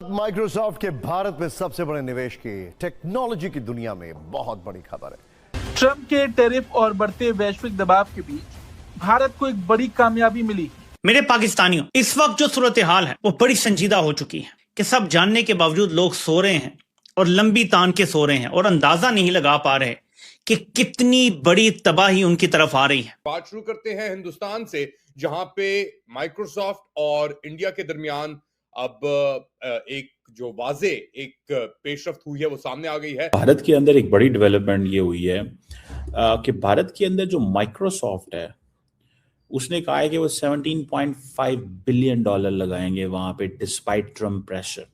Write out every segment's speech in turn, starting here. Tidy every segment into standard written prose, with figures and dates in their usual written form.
Microsoft के भारत में सबसे बड़े निवेश की टेक्नोलॉजी की दुनिया में बहुत बड़ी खबर है। ट्रंप के टैरिफ और बढ़ते वैश्विक दबाव के बीच भारत को एक बड़ी कामयाबी मिली। मेरे पाकिस्तानियों, इस वक्त जो सूरत हाल है वो बड़ी संजीदा हो चुकी है कि सब जानने के बावजूद लोग सो रहे हैं और लंबी तान के सो रहे हैं और अंदाजा नहीं लगा पा रहे कि कितनी बड़ी तबाही उनकी तरफ आ रही है। बात शुरू करते हैं हिंदुस्तान से, जहां पे माइक्रोसॉफ्ट और इंडिया के दरमियान अब एक जो वाजे एक पेशरफ्त हुई है वो सामने आ गई है। भारत के अंदर एक बड़ी डेवलपमेंट ये हुई है कि भारत के अंदर जो माइक्रोसॉफ्ट है उसने कहा है कि वो $17.5 बिलियन लगाएंगे वहां पे despite Trump pressure.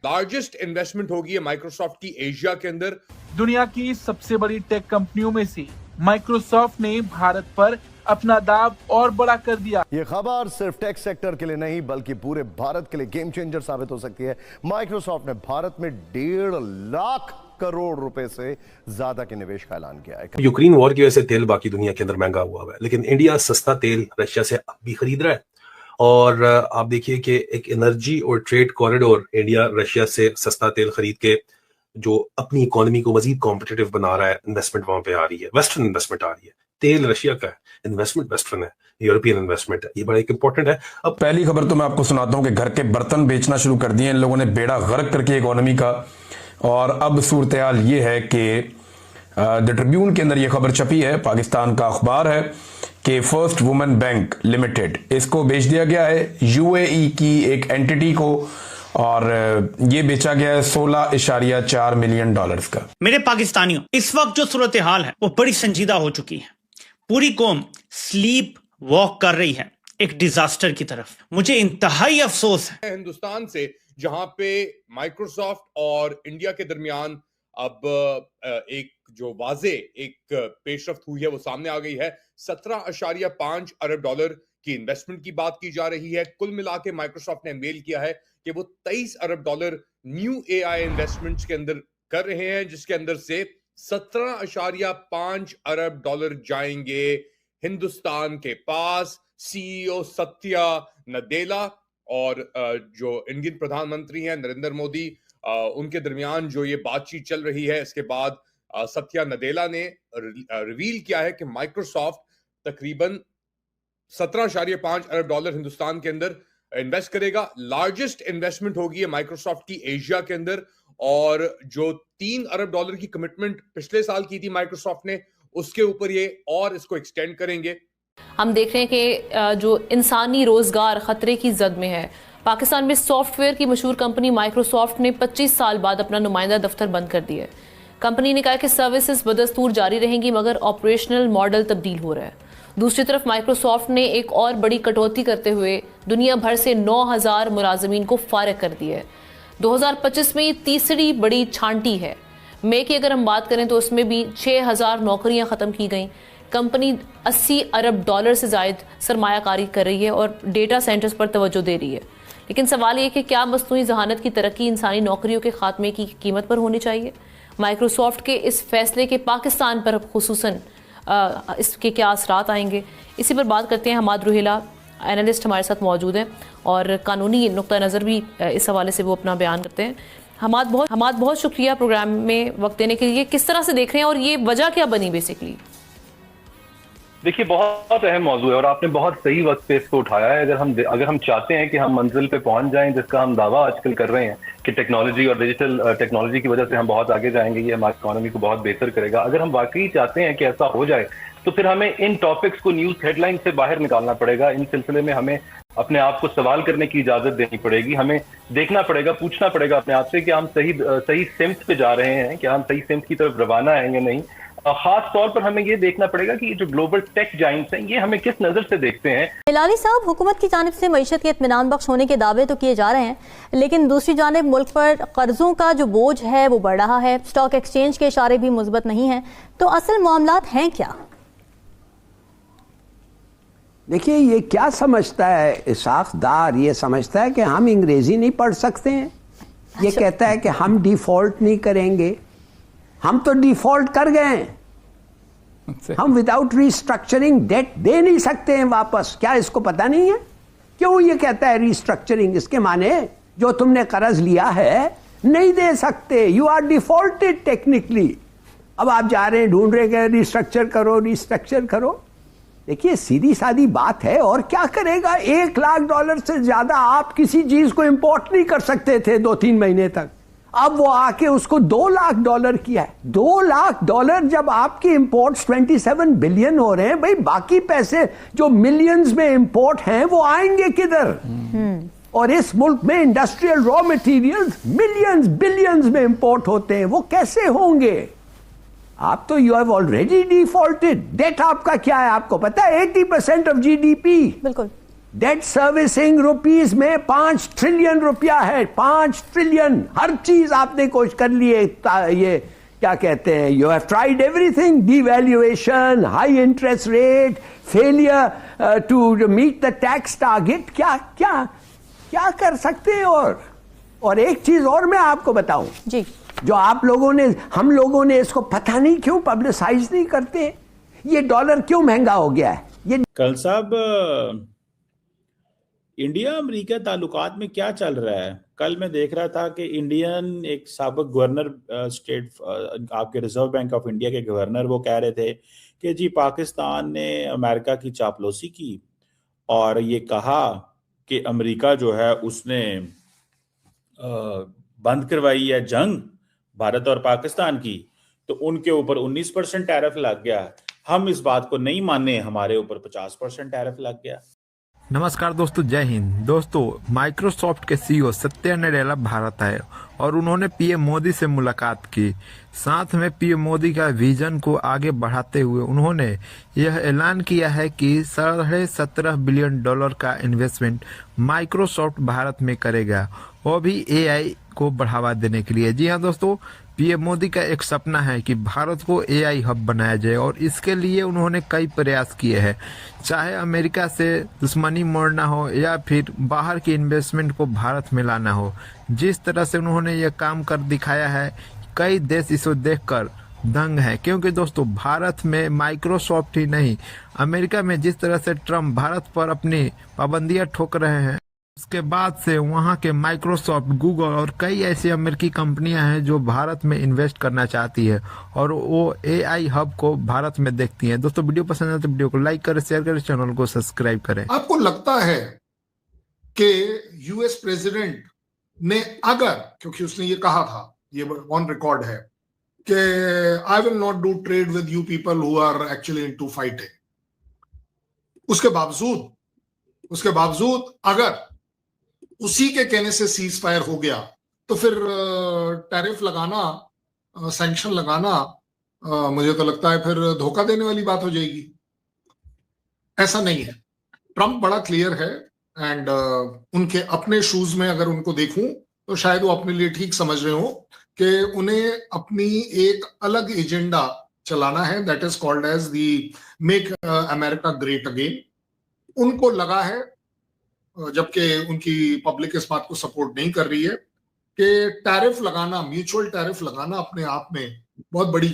Largest investment होगी माइक्रोसॉफ्ट की एशिया के अंदर। दुनिया की सबसे बड़ी टेक कंपनियों में से माइक्रोसॉफ्ट ने भारत पर अपना दाव और बड़ा कर दिया। ये खबर सिर्फ टेक सेक्टर के लिए नहीं बल्कि पूरे भारत के लिए गेम चेंजर साबित हो सकती है। माइक्रोसॉफ्ट ने भारत में 1.5 लाख करोड़ रुपए से ज्यादा के निवेश का ऐलान किया है। यूक्रेन वॉर की वजह से तेल बाकी दुनिया के अंदर महंगा हुआ है, लेकिन इंडिया सस्ता तेल रशिया से अब भी खरीद रहा है। और आप देखिए कि एक एनर्जी और ट्रेड कॉरिडोर इंडिया रशिया से सस्ता तेल खरीद के जो अपनी इकोनॉमी को मजीद कॉम्पिटिटिव बना रहा है, इन्वेस्टमेंट वहां पे आ रही है, वेस्टर्न इन्वेस्टमेंट आ रही है। तेल रशिया का है, इन्वेस्टमेंट वेस्टर्न है, यूरोपियन इन्वेस्टमेंट है। ये बड़ा एक इंपॉर्टेंट है। अब पहली खबर तो मैं आपको सुनाता हूं कि घर के बर्तन बेचना शुरू कर दिए इन लोगों ने, बेड़ा गर्क करके इकोनॉमी का। और अब सूरत हाल ये है कि द ट्रिब्यून के अंदर ये खबर छपी है, पाकिस्तान का अखबार है कि फर्स्ट वुमेन बैंक लिमिटेड इसको बेच दिया गया है यूएई की एक एंटिटी को, और ये बेचा गया है $16.4 मिलियन का। मेरे पाकिस्तानियों, इस वक्त जो सूरत हाल है वो बड़ी संजीदा हो चुकी है। पूरी कौम स्लीप वॉक कर रही है एक डिजास्टर की तरफ। मुझे इंतहाई अफसोस है। हिंदुस्तान से, जहां पे माइक्रोसॉफ्ट और इंडिया के दरमियान अब एक जो वाजे एक पेशरफ्त हुई है वो सामने आ गई है। $17.5 अरब की इन्वेस्टमेंट की बात की जा रही है। कुल मिला के माइक्रोसॉफ्ट ने मेल किया है कि वो $23 अरब न्यू एआई इन्वेस्टमेंट्स के अंदर कर रहे हैं, जिसके अंदर से $17.5 अरब जाएंगे हिंदुस्तान के पास। सीईओ सत्या नडेला और जो इंडियन प्रधानमंत्री हैं नरेंद्र मोदी, उनके दरमियान जो ये बातचीत चल रही है, इसके बाद सत्या नडेला ने रिवील किया है कि माइक्रोसॉफ्ट तकरीबन $17.5 अरब हिंदुस्तान के अंदर इन्वेस्ट करेगा। लार्जेस्ट इन्वेस्टमेंट होगी माइक्रोसॉफ्ट की एशिया के अंदर, और जो $3 अरब की कमिटमेंट पिछले साल की थी माइक्रोसॉफ्ट ने, उसके ऊपर ये और इसको एक्सटेंड करेंगे। हम देख रहे हैं कि जो इंसानी रोजगार खतरे की जद में है। पाकिस्तान में सॉफ्टवेयर की मशहूर कंपनी माइक्रोसॉफ्ट ने 25 साल बाद अपना नुमाइंदा दफ्तर बंद कर दिया है। कंपनी ने कहा कि सर्विसेज बदस्तूर जारी रहेंगी मगर ऑपरेशनल मॉडल तब्दील हो रहा है। दूसरी तरफ माइक्रोसॉफ्ट ने एक और बड़ी कटौती करते हुए दुनिया भर से 9,000 मुलाजमीन को फारिग कर दिया है। 2025 में ये तीसरी बड़ी छांटी है। मे की अगर हम बात करें तो उसमें भी 6,000 नौकरियां खत्म की गई। कंपनी $80 अरब से जायद सरमायाकारी कर रही है और डेटा सेंटर्स पर तवज्जो दे रही है। लेकिन सवाल ये कि क्या मसनूई जहानत की तरक्की इंसानी नौकरियों के खात्मे की कीमत पर होनी चाहिए? माइक्रोसॉफ्ट के इस फैसले के पाकिस्तान पर खुसूसन इसके क्या असरात आएंगे, इसी पर बात करते हैं। हमाद रुहेला एनालिस्ट हमारे साथ मौजूद हैं और कानूनी नुक्ता नज़र भी इस हवाले से वो अपना बयान करते हैं। हमाद बहुत शुक्रिया प्रोग्राम में वक्त देने के लिए। किस तरह से देख रहे हैं और ये वजह क्या बनी बेसिकली? देखिए, बहुत अहम मौजूद है और आपने बहुत सही वक्त पे इसको उठाया है। अगर हम चाहते हैं कि हम मंजिल पे पहुंच जाएं, जिसका हम दावा आजकल कर रहे हैं कि टेक्नोलॉजी और डिजिटल टेक्नोलॉजी की वजह से हम बहुत आगे जाएंगे, ये हमारी इकोनॉमी को बहुत बेहतर करेगा। अगर हम वाकई चाहते हैं कि ऐसा हो जाए तो फिर हमें इन टॉपिक्स को न्यूज हेडलाइन से बाहर निकालना पड़ेगा। इन सिलसिले में हमें अपने आप को सवाल करने की इजाजत देनी पड़ेगी। हमें देखना पड़ेगा, पूछना पड़ेगा अपने आप से कि हम सही सिम्त पे जा रहे हैं, क्या हम सही सिम्त की तरफ रवाना है या नहीं। खास तौर पर हमें ये देखना पड़ेगा कि जो ग्लोबल टेक जाइंट्स हैं ये हमें किस नजर से देखते हैं। हिलाली साहब, हुकूमत की जानिब से मईशत के इत्मीनान बख्श होने के दावे तो किए जा रहे हैं, लेकिन दूसरी जानिब मुल्क पर कर्जों का जो बोझ है वो बढ़ रहा है। स्टॉक एक्सचेंज के इशारे भी मुस्बत नहीं हैं, तो असल मामलात हैं क्या? देखिए, ये क्या समझता है इसाफदार, ये समझता है कि हम अंग्रेजी नहीं पढ़ सकते हैं। ये कहता है कि हम डिफॉल्ट नहीं करेंगे। हम तो डिफॉल्ट कर गए हैं। हम विदाउट रिस्ट्रक्चरिंग डेट दे नहीं सकते हैं वापस। क्या इसको पता नहीं है? क्यों ये कहता है रिस्ट्रक्चरिंग? इसके माने जो तुमने कर्ज लिया है नहीं दे सकते, यू आर डिफॉल्टेड टेक्निकली। अब आप जा रहे हैं, ढूंढ रहे हैं रिस्ट्रक्चर करो। देखिए सीधी सादी बात है, और क्या करेगा? $1 लाख से ज्यादा आप किसी चीज को इंपोर्ट नहीं कर सकते थे 2-3 महीने तक। अब वो आके उसको $2 लाख किया है। $2 लाख जब आपके इंपोर्ट्स 27 बिलियन हो रहे हैं, भाई बाकी पैसे जो मिलियंस में इंपोर्ट हैं वो आएंगे किधर? और इस मुल्क में industrial raw materials millions billions में इंपोर्ट होते हैं, वो कैसे होंगे? आप तो you have already defaulted. Debt आपका क्या है आपको पता है? 80% ऑफ जीडीपी। बिल्कुल। डेट सर्विसिंग रुपीस में 5 ट्रिलियन रुपया है, 5 ट्रिलियन। हर चीज आपने कोशिश कर ली है, ये क्या कहते हैं, you have tried everything, devaluation, high interest rate, failure to meet the tax target. क्या क्या क्या कर सकते हैं? और एक चीज और मैं आपको बताऊं जी, जो आप लोगों ने, हम लोगों ने इसको पता नहीं क्यों पब्लिसाइज नहीं करते, ये डॉलर क्यों महंगा हो गया है? ये कल साहब इंडिया अमेरिका ताल्लुकात में क्या चल रहा है? कल मैं देख रहा था कि इंडियन एक साबिक गवर्नर स्टेट आपके रिजर्व बैंक ऑफ इंडिया के गवर्नर वो कह रहे थे कि जी पाकिस्तान ने अमेरिका की चापलूसी की और ये कहा कि अमेरिका जो है उसने बंद करवाई है जंग भारत और पाकिस्तान की, तो उनके ऊपर 19% टैरिफ लग गया। हम इस बात को नहीं माने, हमारे ऊपर 50% टैरिफ लग गया। नमस्कार दोस्तों, जय हिंद। दोस्तों, माइक्रोसॉफ्ट के सीईओ सत्या नडेला भारत आए और उन्होंने पीएम मोदी से मुलाकात की। साथ में पीएम मोदी का विजन को आगे बढ़ाते हुए उन्होंने यह ऐलान किया है कि $17.5 बिलियन का इन्वेस्टमेंट माइक्रोसॉफ्ट भारत में करेगा, वो भी एआई को बढ़ावा देने के लिए। जी हाँ दोस्तों, पीएम मोदी का एक सपना है कि भारत को एआई हब बनाया जाए और इसके लिए उन्होंने कई प्रयास किए हैं। चाहे अमेरिका से दुश्मनी मोड़ना हो या फिर बाहर की इन्वेस्टमेंट को भारत में लाना हो, जिस तरह से उन्होंने ये काम कर दिखाया है, कई देश इसको देखकर दंग है। क्योंकि दोस्तों, भारत में माइक्रोसॉफ्ट ही नहीं, अमेरिका में जिस तरह से ट्रम्प भारत पर अपनी पाबंदियां ठोक रहे हैं, उसके बाद से वहां के माइक्रोसॉफ्ट, गूगल और कई ऐसी अमेरिकी कंपनियां हैं जो भारत में इन्वेस्ट करना चाहती है और वो एआई हब को भारत में देखती हैं। दोस्तों, वीडियो पसंद है तो वीडियो को लाइक करें, शेयर करें, चैनल को सब्सक्राइब करें। आपको लगता है कि यूएस प्रेसिडेंट ने अगर, क्योंकि उसने ये कहा था, ये ऑन रिकॉर्ड है कि I will not do trade with you people who are actually into fighting, उसके बावजूद अगर उसी के कहने से सीज फायर हो गया तो फिर टैरिफ लगाना, सैंक्शन लगाना, मुझे तो लगता है फिर धोखा देने वाली बात हो जाएगी। ऐसा नहीं है। ट्रम्प बड़ा क्लियर है एंड उनके अपने शूज में अगर उनको देखूं तो शायद वो अपने लिए ठीक समझ रहे हो कि उन्हें अपनी एक अलग एजेंडा चलाना है, that is called as the make America great again. उनको लगा है, जबकि उनकी पब्लिक इस बात को सपोर्ट नहीं कर रही है, कि टैरिफ लगाना, म्यूचुअल टैरिफ लगाना अपने आप में बहुत बड़ी